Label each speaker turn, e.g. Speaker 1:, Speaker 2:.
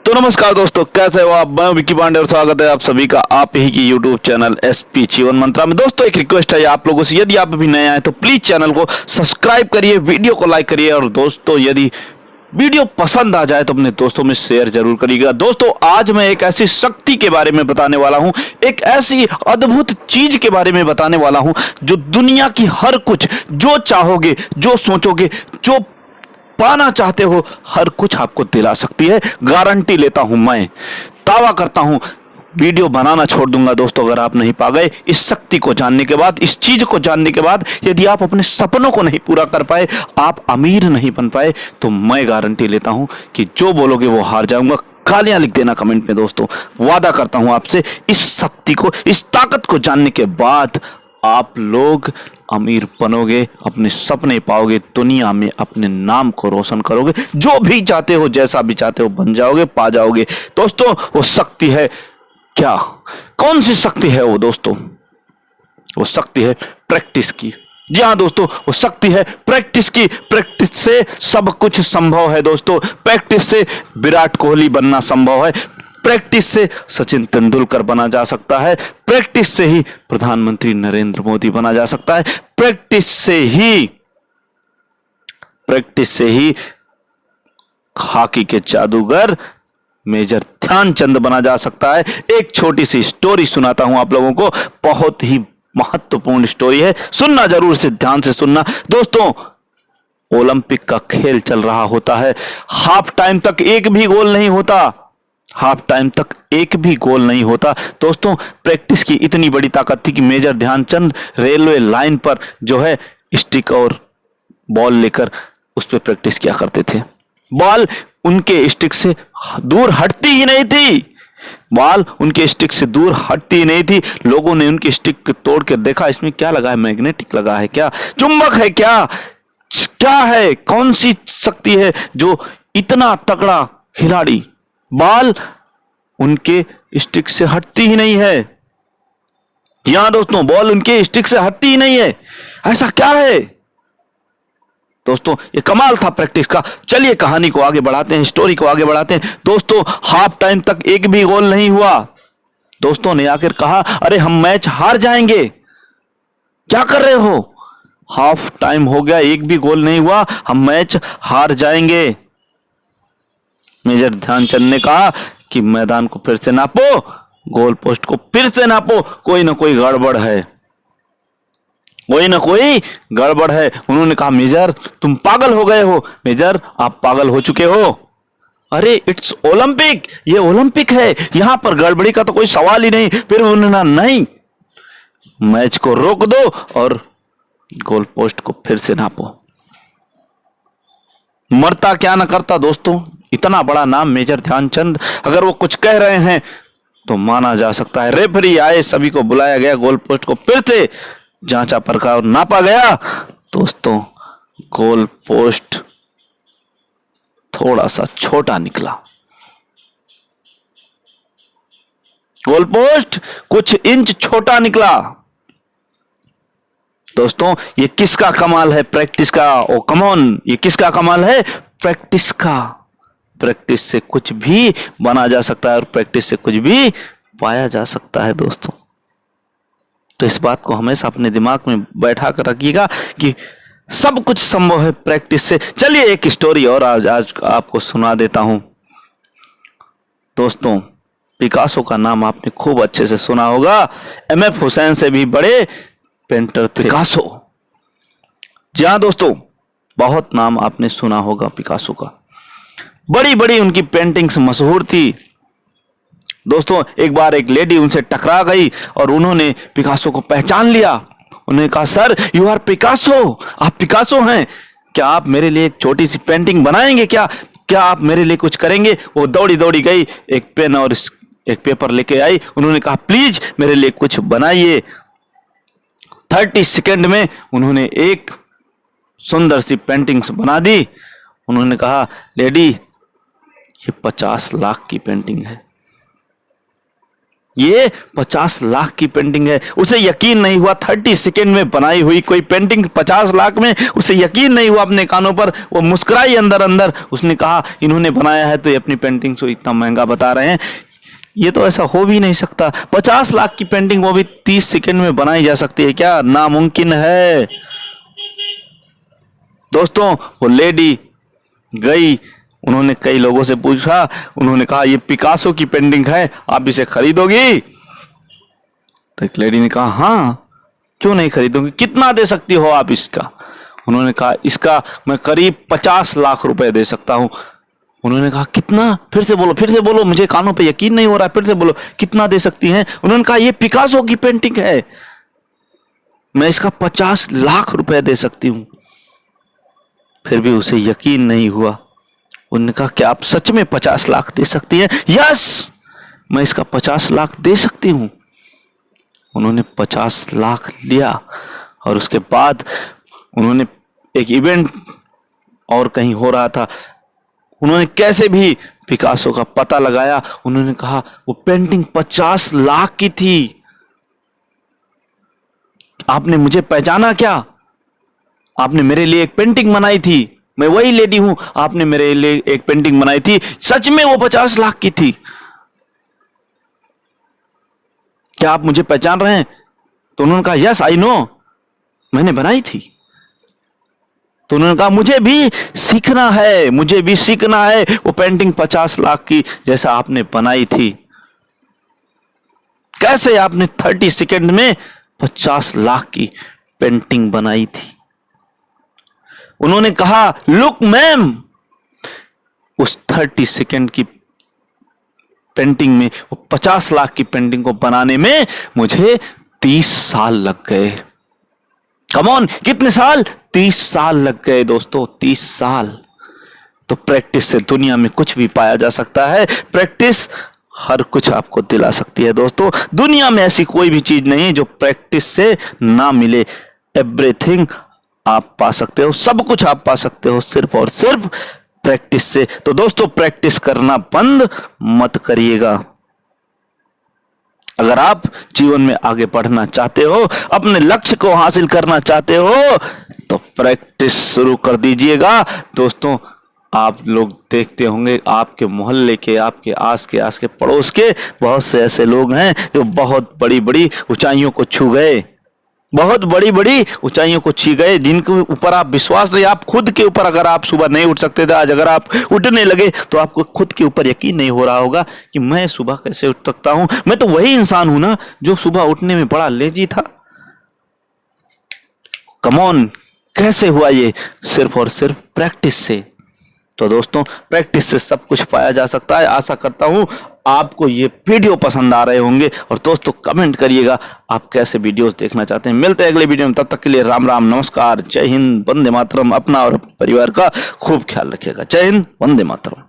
Speaker 1: तो नमस्कार दोस्तों, कैसे हो आप। मैं विक्की पांडे और स्वागत है आप सभी का आप ही की यूट्यूब चैनल एसपी जीवन मंत्रा में। दोस्तों एक रिक्वेस्ट है आप लोगों से, यदि आप अभी नए आए तो प्लीज चैनल को सब्सक्राइब करिए, वीडियो को लाइक करिए और दोस्तों यदि वीडियो पसंद आ जाए तो अपने दोस्तों में शेयर जरूर करिएगा। दोस्तों आज मैं एक ऐसी शक्ति के बारे में बताने वाला हूं, एक ऐसी अद्भुत चीज के बारे में बताने वाला हूं जो दुनिया की हर कुछ, जो चाहोगे, जो सोचोगे, जो पाना चाहते हो, हर कुछ आपको दिला सकती है। गारंटी लेता हूं, मैं दावा करता हूं। वीडियो बनाना छोड़ दूंगा दोस्तों अगर आप नहीं पा गए। इस शक्ति को जानने के बाद, इस चीज को जानने के बाद, यदि आप अपने सपनों को नहीं पूरा कर पाए, आप अमीर नहीं बन पाए, तो मैं गारंटी लेता हूं कि जो बोलोगे वो हार जाऊंगा। गालियां लिख देना कमेंट में दोस्तों, वादा करता हूं आपसे। इस शक्ति को, इस ताकत को जानने के बाद आप लोग अमीर बनोगे, अपने सपने पाओगे, दुनिया में अपने नाम को रोशन करोगे, जो भी चाहते हो, जैसा भी चाहते हो बन जाओगे, पा जाओगे। दोस्तों वो शक्ति है क्या? कौन सी शक्ति है वो दोस्तों? वो शक्ति है प्रैक्टिस की। जी हाँ दोस्तों, वो शक्ति है प्रैक्टिस की। प्रैक्टिस से सब कुछ संभव है दोस्तों। प्रैक्टिस से विराट कोहली बनना संभव है। प्रैक्टिस से सचिन तेंदुलकर बना जा सकता है। प्रैक्टिस से ही प्रधानमंत्री नरेंद्र मोदी बना जा सकता है। प्रैक्टिस से ही हॉकी के जादूगर मेजर ध्यानचंद बना जा सकता है। एक छोटी सी स्टोरी सुनाता हूं आप लोगों को, बहुत ही महत्वपूर्ण स्टोरी है, सुनना जरूर से, ध्यान से सुनना दोस्तों। ओलंपिक का खेल चल रहा होता है, हाफ टाइम तक एक भी गोल नहीं होता। हाफ टाइम तक एक भी गोल नहीं होता दोस्तों। प्रैक्टिस की इतनी बड़ी ताकत थी कि मेजर ध्यानचंद रेलवे लाइन पर जो है स्टिक और बॉल लेकर उस पर प्रैक्टिस किया करते थे। बॉल उनके स्टिक से दूर हटती ही नहीं थी। बॉल उनके स्टिक से दूर हटती ही नहीं थी। लोगों ने उनके स्टिक को तोड़ कर देखा, इसमें क्या लगा है? मैग्नेटिक लगा है क्या? चुंबक है क्या? क्या है? कौन सी शक्ति है जो इतना तगड़ा खिलाड़ी, बॉल उनके स्टिक से हटती ही नहीं है। यहां दोस्तों बॉल उनके स्टिक से हटती ही नहीं है, ऐसा क्या है दोस्तों? ये कमाल था प्रैक्टिस का। चलिए कहानी को आगे बढ़ाते हैं, स्टोरी को आगे बढ़ाते हैं दोस्तों। हाफ टाइम तक एक भी गोल नहीं हुआ। दोस्तों ने आकर कहा, अरे हम मैच हार जाएंगे, क्या कर रहे हो? हाफ टाइम हो गया, एक भी गोल नहीं हुआ, हम मैच हार जाएंगे। मेजर ध्यानचंद ने कहा कि मैदान को फिर से नापो, गोल पोस्ट को फिर से नापो, कोई ना कोई गड़बड़ है, कोई ना कोई गड़बड़ है। उन्होंने कहा, मेजर तुम पागल हो गए हो। मेजर आप पागल हो चुके हो। अरे इट्स ओलंपिक, ये ओलंपिक है, यहां पर गड़बड़ी का तो कोई सवाल ही नहीं। फिर उन्होंने नहीं, मैच को रोक दो और गोल पोस्ट को फिर से नापो। मरता क्या ना करता दोस्तों, इतना बड़ा नाम मेजर ध्यानचंद, अगर वो कुछ कह रहे हैं तो माना जा सकता है। रेफरी आए, सभी को बुलाया गया, गोल पोस्ट को फिर से जांचा परखा और नापा गया। दोस्तों गोल पोस्ट थोड़ा सा छोटा निकला। गोल पोस्ट कुछ इंच छोटा निकला। दोस्तों ये किसका कमाल है? प्रैक्टिस का। ओ कम ऑन, ये किसका कमाल है? प्रैक्टिस का। प्रैक्टिस से कुछ भी बना जा सकता है और प्रैक्टिस से कुछ भी पाया जा सकता है दोस्तों। तो इस बात को हमेशा अपने दिमाग में बैठा कर रखिएगा कि सब कुछ संभव है प्रैक्टिस से। चलिए एक स्टोरी और आज आपको सुना देता हूं दोस्तों। पिकासो का नाम आपने खूब अच्छे से सुना होगा। एमएफ हुसैन से भी बड़े पेंटर थे पिकासो। जी हाँ दोस्तों, बहुत नाम आपने सुना होगा पिकासो का। बड़ी बड़ी उनकी पेंटिंग्स मशहूर थी दोस्तों। एक बार एक लेडी उनसे टकरा गई और उन्होंने पिकासो को पहचान लिया। उन्होंने कहा, सर यू आर पिकासो, आप पिकासो हैं, क्या आप मेरे लिए एक छोटी सी पेंटिंग बनाएंगे? क्या आप मेरे लिए कुछ करेंगे? वो दौड़ी दौड़ी गई, एक पेन और एक पेपर लेके आई। उन्होंने कहा, प्लीज मेरे लिए कुछ बनाइए। 30 सेकंड में उन्होंने एक सुंदर सी पेंटिंग बना दी। उन्होंने कहा, लेडी ये 50 लाख की पेंटिंग है, ये 50 लाख की पेंटिंग है। उसे यकीन नहीं हुआ, 30 सेकेंड में बनाई हुई कोई पेंटिंग 50 लाख में, उसे यकीन नहीं हुआ अपने कानों पर। वो मुस्कुराई अंदर अंदर। उसने कहा इन्होंने बनाया है तो ये अपनी पेंटिंग को इतना महंगा बता रहे हैं, ये तो ऐसा हो भी नहीं सकता। 50 लाख की पेंटिंग वो भी 30 सेकेंड में बनाई जा सकती है क्या? नामुमकिन है। दोस्तों वो लेडी गई, उन्होंने कई लोगों से पूछा, उन्होंने कहा ये पिकासो की पेंटिंग है, आप इसे खरीदोगी? तो एक लेडी ने कहा हाँ, क्यों नहीं खरीदूंगी, कितना दे सकती हो आप इसका? उन्होंने कहा इसका मैं करीब 50 लाख रुपए दे सकता हूं। उन्होंने कहा कितना? फिर से बोलो, मुझे कानों पे यकीन नहीं हो रहा है, फिर से बोलो कितना दे सकती हैं? उन्होंने कहा ये पिकासो की पेंटिंग है, मैं इसका 50 लाख रुपए दे सकती हूं। फिर भी उसे यकीन नहीं हुआ। उन्होंने कहा क्या आप सच में 50 लाख दे सकती हैं? यस, मैं इसका 50 लाख दे सकती हूं। उन्होंने 50 लाख लिया और उसके बाद उन्होंने एक इवेंट और कहीं हो रहा था, उन्होंने कैसे भी पिकासो का पता लगाया। उन्होंने कहा वो पेंटिंग 50 लाख की थी। आपने मुझे पहचाना क्या? आपने मेरे लिए एक पेंटिंग बनाई थी, मैं वही लेडी हूं, आपने मेरे लिए एक पेंटिंग बनाई थी, सच में वो 50 लाख की थी। क्या आप मुझे पहचान रहे हैं? तो उन्होंने कहा यस आई नो, मैंने बनाई थी। तो उन्होंने कहा मुझे भी सीखना है, वो पेंटिंग 50 लाख की जैसा आपने बनाई थी। कैसे आपने 30 सेकेंड में 50 लाख की पेंटिंग बनाई थी? उन्होंने कहा लुक मैम, उस 30 सेकेंड की पेंटिंग में, वो 50 लाख की पेंटिंग को बनाने में मुझे 30 साल लग गए। कम ऑन, कितने साल? 30 साल लग गए दोस्तों, 30 साल। तो प्रैक्टिस से दुनिया में कुछ भी पाया जा सकता है। प्रैक्टिस हर कुछ आपको दिला सकती है दोस्तों। दुनिया में ऐसी कोई भी चीज नहीं जो प्रैक्टिस से ना मिले। एवरीथिंग आप पा सकते हो, सब कुछ आप पा सकते हो सिर्फ और सिर्फ प्रैक्टिस से। तो दोस्तों प्रैक्टिस करना बंद मत करिएगा। अगर आप जीवन में आगे बढ़ना चाहते हो, अपने लक्ष्य को हासिल करना चाहते हो, तो प्रैक्टिस शुरू कर दीजिएगा। दोस्तों आप लोग देखते होंगे आपके मोहल्ले के, आपके आस के पड़ोस के बहुत से ऐसे लोग हैं जो बहुत बड़ी बड़ी ऊंचाइयों को छू गए, बहुत बड़ी बड़ी ऊंचाइयों को छू गए, जिनके ऊपर आप विश्वास नहीं, आप खुद के ऊपर, अगर आप सुबह नहीं उठ सकते थे, आज अगर आप उठने लगे तो आपको खुद के ऊपर यकीन नहीं हो रहा होगा कि मैं सुबह कैसे उठ सकता हूं। मैं तो वही इंसान हूं ना जो सुबह उठने में बड़ा लेजी था। कम ऑन, कैसे हुआ ये? सिर्फ और सिर्फ प्रैक्टिस से। तो दोस्तों प्रैक्टिस से सब कुछ पाया जा सकता है। आशा करता हूं आपको ये वीडियो पसंद आ रहे होंगे। और दोस्तों कमेंट करिएगा आप कैसे वीडियोस देखना चाहते हैं। मिलते हैं अगले वीडियो में, तब तक के लिए राम राम, नमस्कार, जय हिंद, वंदे मातरम। अपना और अपने परिवार का खूब ख्याल रखिएगा। जय हिंद, वंदे मातरम।